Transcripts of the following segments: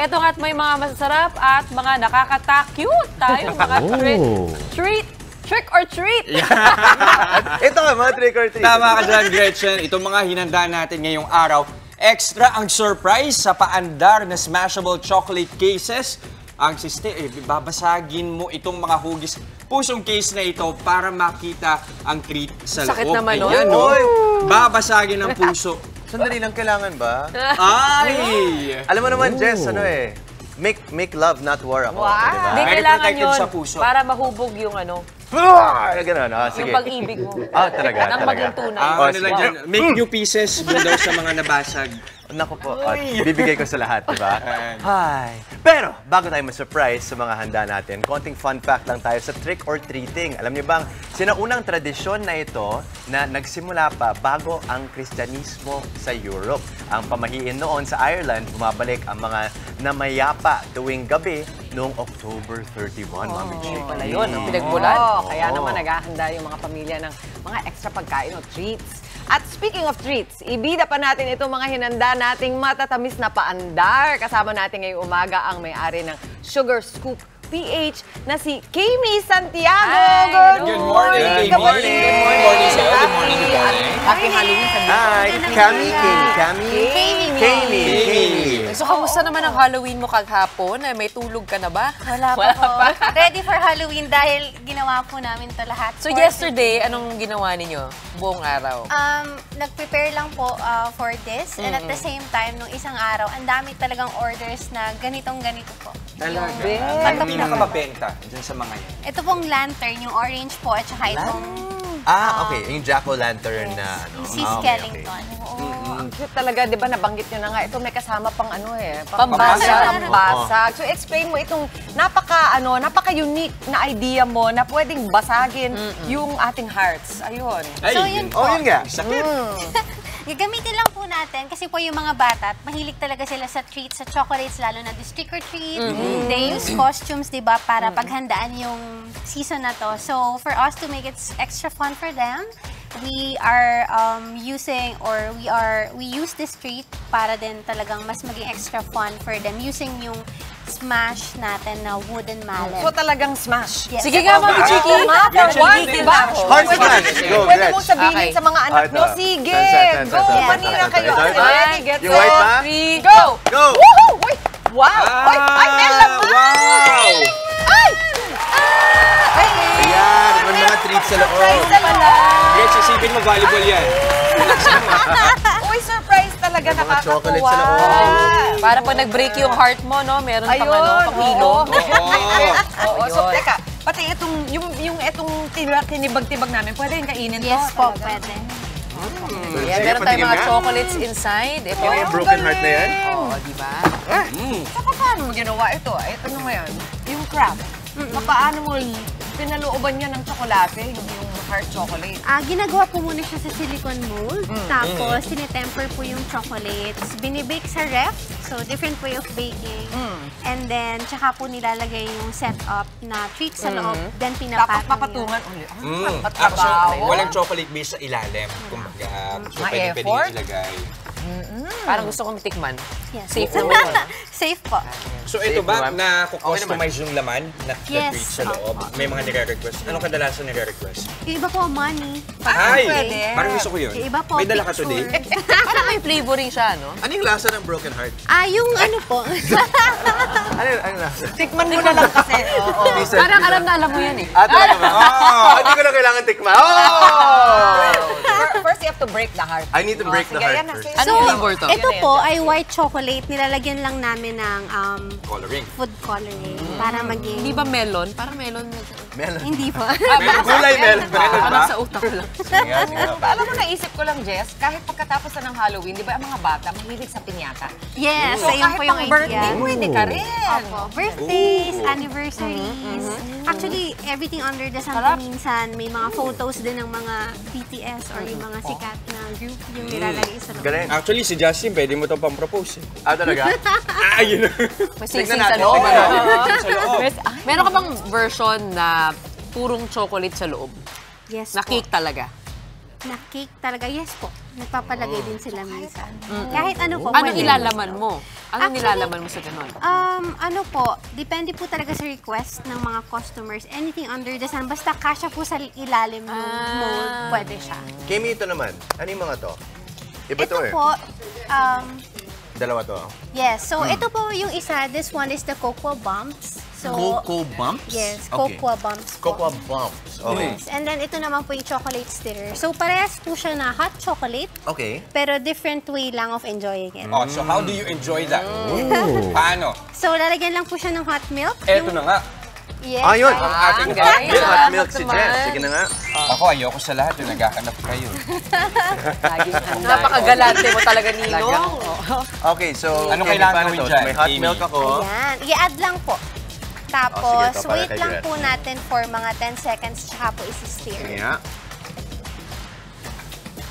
Eto nga't may mga masasarap at mga nakakata-cute tayo. Mga trick or treat. Ito mga trick or treat. Tama ka dyan, Gretchen. Itong mga hinanda natin ngayong araw, extra ang surprise sa paandar na smashable chocolate cases. Ang babasagin mo itong mga hugis pusong case na ito para makita ang treat sa loob. Sakit naman, Ayan, no? Babasagin ng puso. Sandali lang, kailangan ba? Ay! Alam mo naman, Jess, make love, not war ako. Wow. Diba? Hindi, Very kailangan protective yun sa puso. para mahubog yung ano. Ganun, sige. Yung pag-ibig mo. Talaga, Nang talaga. maging tunay. Ano lang dyan, make new pieces doon daw sa mga nabasag. Naku po, bibigay ko sa lahat, di ba? Hi! Pero, bago tayo ma-surprise sa mga handa natin, konting fun fact lang tayo sa trick or treating. Alam niyo bang, sinaunang tradisyon na ito na nagsimula pa bago ang Kristyanismo sa Europe. Ang pamahiin noon sa Ireland, bumabalik ang mga namayapa tuwing gabi noong October 31, Mami Chick. Pala yun, ang pinagmulan. Kaya naman naghahanda yung mga pamilya ng mga extra pagkain o treats. At speaking of treats, ibida pa natin itong mga hinanda nating matatamis na paandar. Kasama natin ngayong umaga ang may-ari ng Sugar Scoop PH na si Kami Santiago. Good morning! Good morning! Good morning sa'yo. Good morning, good morning. Happy Halloween sa Hi! Kami! So, kamusta naman ang Halloween mo kaghapon? May tulog ka na ba? Wala pa po. Ready for Halloween dahil ginawa po namin to lahat. So, yesterday, anong ginawa ninyo buong araw? Nag-prepare lang po for this. And at the same time, nung isang araw, ang dami talagang orders na ganitong-ganito po. Talaga? Ano pinakamabenta dyan sa mga yan? Ito pong lantern, yung orange po, at saka itong Okay. Yung jack-o'-lantern na ano. si Skellington. Ang cute talaga, di ba? Nabanggit nyo na nga. Ito may kasama pang ano Pambasag. Pambasag. So, explain mo itong napaka-unique na idea mo na pwedeng basagin yung ating hearts. Ayun. So, yun po. Yun nga. Sakit. Gagamitin lang po natin kasi po yung mga bata, mahilig talaga sila sa treats, sa chocolates, lalo na this trick or treat. They use costumes, di ba, para paghandaan yung season na to. So, for us to make it extra fun for them, we are we use this treat para din talagang mas maging extra fun for them using yung smash natin na wooden mallet. So, talagang smash. Yes. Sige nga, Mami Chiki. One, di ba? Heart smash. Go, Pwede Gretch. mong sabihin sa mga anak nyo, sige, go, manira kayo. Ready, get Yung white ba? 3, go! Go! Woohoo! Wait! Wow! Ay, may laman! Wow! Ay! Ayan, may mga treats sa loob. Surprise pala! Gretch, isipin mo, volleyball yan. Uy, surprise talaga, May mga chocolate nakakatuwa. sa loob. Para pag nag-break yung heart mo, no? Meron pang pang-hilo. Oo, so teka, pati itong tinibag-tibag namin, pwede yung kainin to? Yes po, pwede. Yan, meron tayong mga chocolates inside. Ito Yung broken heart na yan? Oo, di ba? Saka paano mo ginawa ito? Ito na ngayon, yung craft. Paano mo pinalooban niya ng tsokolate, yung heart chocolate? Ginagawa po muna siya sa silicone mold. Tapos, tinetemper po yung chocolates. Binibake sa ref. So, different way of baking. And then, tsaka po nilalagay yung setup na treat sa loob. Then, Dapat pinapatong papatungan ulit. Actually, walang chocolate base sa ilalim. Kumbaga, so pwede effort? nyo ilagay. Parang gusto kong tikman. Yes. Safe naman yun. Safe po. So ito ba, na-customize yung laman na Yes. treat sa loob? May mga nire-request. Anong kadalasan nire-request? Yung iba po, money. Ay! pwede. Parang gusto ko yun. Yung iba po, May dala ka picture. today? Parang may flavoring siya, no? Ano yung lasa ng broken heart? Yung ano po. Ano lasa? Tikman mo na lang kasi. Parang alam na alam mo yan eh. Talaga ba? Hindi ko na kailangan tikman. First, you have to break the heart. I need to break the Sige, heart yan na. first. Anong flavor to? Ito po ay white chocolate. Nilalagyan lang namin ng Coloring. food coloring para maging... Hindi ba melon? Parang melon. Melon. Hindi po. Gulay melon. Parang sa utak lang. Sige nga. Alam mo, naisip ko lang, Jess, kahit pagkatapos na ng Halloween, di ba ang mga bata mahilig sa piñata? Yes, So, ayun kahit po yung pang birthday, idea. pwede ka rin. Opo. Birthdays, anniversaries. Actually, everything under the sun po minsan, may mga photos din ng mga BTS or yung mga sikat na group yung nilalagay sa loob. Galing. Actually, si Justin, pwede mo itong pang-propose. Talaga? Ayun. May Tignan sisig sa natin. loob. Sa loob. Meron ka bang version na purong chocolate sa loob? Yes Na po. cake talaga? Na cake talaga, yes po. nagpapalagay din sila minsan. Kahit ano po. Anong pwede. ilalaman mo? Anong Actually, nilalaman mo sa ganun? Ano po, depende po talaga sa request ng mga customers. Anything under the sun, basta kasya po sa ilalim ng mold, pwede siya. Kimi, ito naman. Ano yung mga to? Iba Ito to eh. po, Dalawa to. yes. So, ito po yung isa. This one is the Cocoa Bumps. So, Cocoa Bumps? yes, Okay. Cocoa Bumps po. Cocoa Bumps. Okay. Yes. And then, ito naman po yung chocolate stirrer. So, parehas po siya na hot chocolate, Okay. pero different way lang of enjoying it. Oh, so how do you enjoy that? Paano? So, lalagyan lang po siya ng hot milk. Eto na nga. Yes. Ayun! Ang ating hot May milk. hot milk si naman. Jess. Sige na nga. Ako, ayoko sa lahat yung naghahanap kayo. Laging handa. Napakagalante mo talaga, Nino. Okay, so... Anong Kimi, kailangan paano gawin to? dyan, May hot Amy? milk ako. Ayan. I-add lang po. Tapos, Oh, sige, ito, para wait kay lang Jess. po natin for mga 10 seconds tsaka po isi-stir. Sige nga.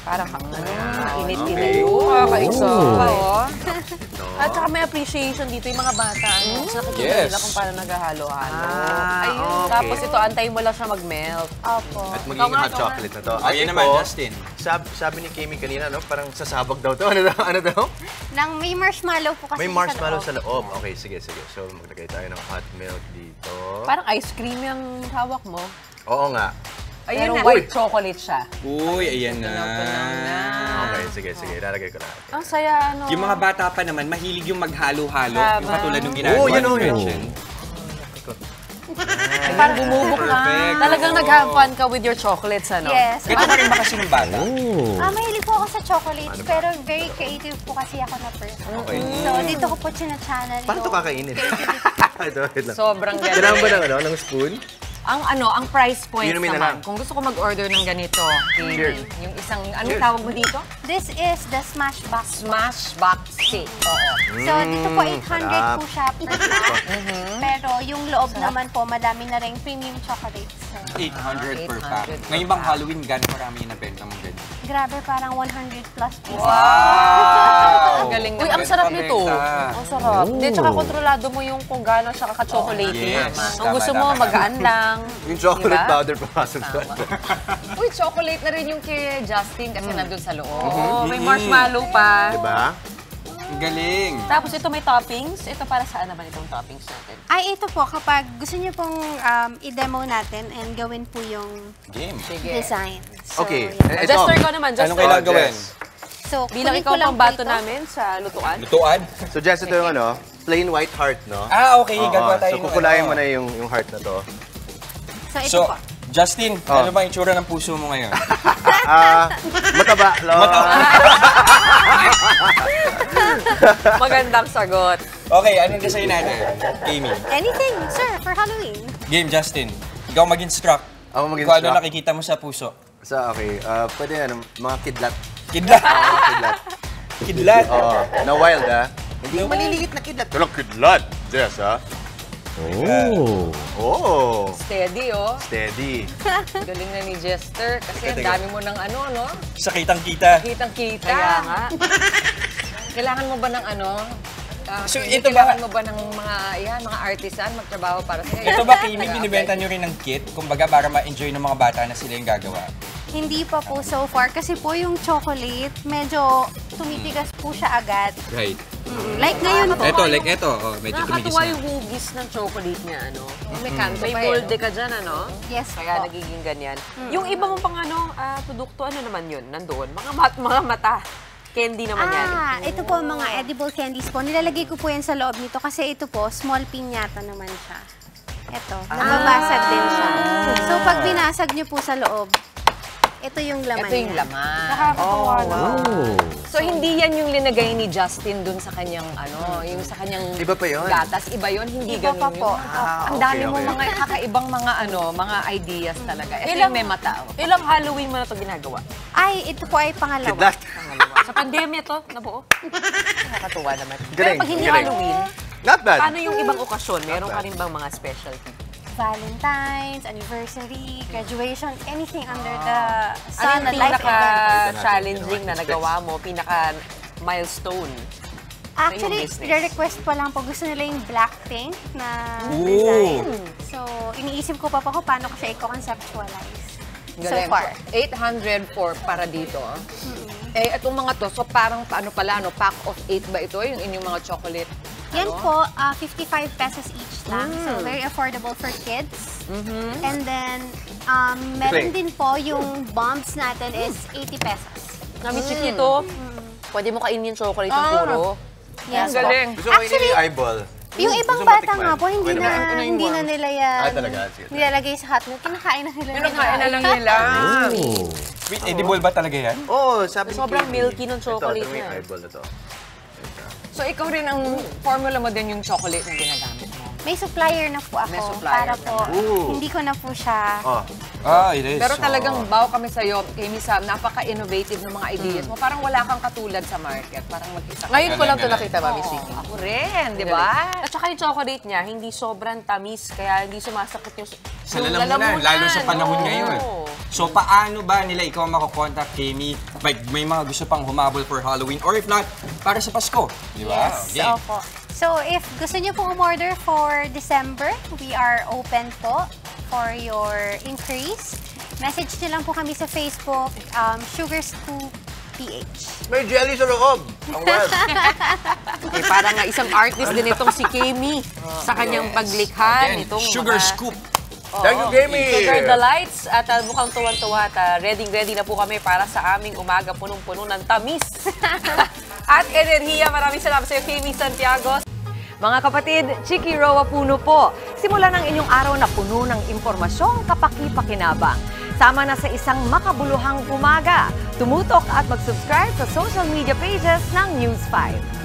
Parang kang ano, Okay. init-init. Kakaisa. Oh. At saka may appreciation dito yung mga bata. Ano? So, nakikita Yes. nila kung paano naghahalo-halo. Ayun. Okay. Tapos ito, antayin mo lang siya mag-melt. Opo. At magiging Ikaw nga, hot chocolate na to. Oh, At yan ito, naman, Justin. Sabi ni Kimi kanina, no? Parang sasabog daw to. Ano daw? Ano daw? Nang may marshmallow po kasi May marshmallow sa loob. loob. Okay, sige, sige. So, maglagay tayo ng hot milk dito. Parang ice cream yung hawak mo. Oo nga. Pero na. white chocolate siya. Uy, ayan na. Okay, sige, sige. Ilalagay ko na. Ang saya, ano. Yung mga bata pa naman, mahilig yung maghalo-halo. Tama. Yung katulad ng ginagawa Oo, yun, ni oo, yun. Gretchen. Ay, parang bumubok ka. Perfect. Talagang nag-have fun ka with your chocolates, ano? Yes. Ganito ka rin ba kasi ng bata? Mahilig po ako sa chocolates, pero very creative po kasi ako na person. Okay. So, dito ko po china-channel Paano ito yung kakainin? Ito, wait lang. Sobrang Kailangan ba galing. ng spoon? Ang price points Inumin na lang. naman. Kung gusto ko mag-order ng ganito, Cheers. yung isang, anong Cheers. tawag mo dito? This is the Smash Box. Smash Box Cake. Oo. So, dito po 800 sarap. po siya per pack. Pero yung loob naman po, madami na rin premium chocolates. So, 800 per 800 pack. per Ngayon bang pack. Halloween, gano'n karami yung nabenta mo ganyan? grabe, parang 100 plus pieces. Wow! Ang galing Uy, naman. ang sarap nito. Pabenta. Ang sarap. Hindi, tsaka kontrolado mo yung kung gaano siya kaka-chocolatey. Yes. Kung gusto mo, Tama, tama. magaan lang. Yung chocolate Diba? powder papasok doon. Uy, chocolate na rin yung kay Justin kasi nandun sa loob. Oo, may marshmallow pa. Diba? Ang galing. Tapos ito may toppings. Ito para saan naman itong toppings natin? Ay, ito po, kapag gusto niyo pong i-demo natin and gawin po yung Game. Sige. design. So, Okay. yeah. Ito. Jester ko naman, Jester. Anong kailangan gawin? So, Bilang kunin ikaw ko lang pang po bato ito. namin sa lutuan. Lutuan? So, Jess, ito yung ano, plain white heart, no? Ah, okay. Oo, Gagawa tayo so, ng kukulayan ano. mo na yung heart na to. So, ito So, po. Justin, Oh. ano ba yung itsura ng puso mo ngayon? Mataba, lo. Magandang sagot. Okay, anong design natin? Amy. Anything, sir, for Halloween. Game, Justin. Ikaw mag-instruct. Ako Kung ano mag-instruct. nakikita mo sa puso. So, okay. Pwede ano, mga kidlat. Kidlat. Kidlat. Kidlat. Oo. Na wild, ah. Hindi yung maliliit na kidlat. Walang kidlat. Jess, ah. Oh. Steady, oh. Steady. Galing na ni Jester kasi ang Teka. dami mo ng ano, no? Sa kitang-kita. Kitang-kita. Kaya nga. Kailangan mo ba ng ano? So, hindi ito ba- kailangan mo ba ng mga artisan magtrabaho para sa'yo? Ito ba, Kimi, binibenta nyo rin ng kit? Kumbaga, para ma-enjoy ng mga bata na sila yung gagawa. Hindi pa po so far kasi po yung chocolate, medyo tumitigas po siya agad. Right. Like ngayon po. Ito, like ito. Oh, medyo tumigis Nakakatuwa na. yung hugis ng chocolate niya, ano? May kanto May pa eh, molde no? ka dyan, ano? Yes Kaya po. nagiging ganyan. Yung iba mong pang ano, produkto, ano naman yun? Nandoon. Mga mata. Candy naman yan. Ito po mga edible candies po. Nilalagay ko po yan sa loob nito kasi ito po, small piñata naman siya. Ito, nababasag din siya. So pag binasag niyo po sa loob, ito yung laman Ito yung niya. laman. Nakakatuwa naman. So, hindi yan yung linagay ni Justin dun sa kanyang, ano, yung sa kanyang Iba pa yun. gatas. Iba yun, hindi Iba ganun pa po. yun. Ang dami mo okay. mga kakaibang mga, ano, mga ideas talaga. Ito Ilang- yung may mata. oh. Ilang Halloween mo na ito ginagawa? Ay, ito po ay pangalawa. Kidlat. Sa pandemya to, nabuo. Nakakatuwa naman. Pero Galing, pag hindi galing. Halloween, Not bad. paano yung ibang okasyon? Meron ka rin bang mga specialty? Valentine's, anniversary, graduation, anything under the Ano sun, yung a life event. pinaka-challenging na nagawa mo? Pinaka-milestone? Actually, business? re-request pa lang po. Gusto nila yung black pink na Ooh. design. So, iniisip ko pa po kung paano ko siya i-conceptualize. So Galing. far. 800 for para dito. Eh, itong mga to, so parang paano pala, no? Pack of 8 ba ito? Yung inyong mga chocolate? Yan Ano? po, 55 pesos each lang. So, very affordable for kids. And then, meron din po yung bombs natin is 80 pesos. Nami chiquito, pwede mo kainin yung chocolate ng puro. Yes Ang po. galing. Gusto ko Actually, yung eyeball. Yung ibang Gusto mo bata tikman? nga po, hindi Okay naman. na hindi na nila yan Ah, talaga? Sige. nilalagay sa hot milk. Kinakain na nila. Pinakain na lang nila. Wait, edible ba talaga yan? Oo, sabi ni Sobrang Katie. milky nung chocolate ito, niya. yung eyeball na to. So, ikaw rin ang formula mo din yung chocolate na ginagamit mo. May supplier na po ako May supplier para na. po Ooh. hindi ko na po siya. Oh, It is. Pero talagang baw kami sa'yo, kay Sam, napaka-innovative ng mga ideas mo. Parang wala kang katulad sa market. Parang mag-isa ka. Ngayon ko lang ito Galing, nakita, Mami Oo, Siki. ako rin, di ba? At saka yung chocolate niya, hindi sobrang tamis, kaya hindi sumasakit yung Sa lalamunan, lalo sa panahon Oo. ngayon. So, paano ba nila ikaw makokontak, Kami? May mga gusto pang humabol for Halloween, or if not, para sa Pasko. Di ba? Yes, Okay. opo. So, if gusto niyo pong umorder for December, we are open po for your increase. Message niyo lang po kami sa Facebook, Sugars2PH. may jelly sa loob. Ang wild. Eh, parang nga isang artist din itong si Kami sa kanyang paglikha Again, nitong Sugar mga Scoop. Thank you, Jamie. Sugar Delights at mukhang tuwan-tuwa at ready na po kami para sa aming umaga punong-puno ng tamis at enerhiya. Maraming salamat sa iyo, Kami Santiago. Mga kapatid, Chiki Roa Puno po. Simula ng inyong araw na puno ng impormasyong kapaki-pakinabang. Sama na sa isang makabuluhang umaga. Tumutok at mag-subscribe sa social media pages ng News 5.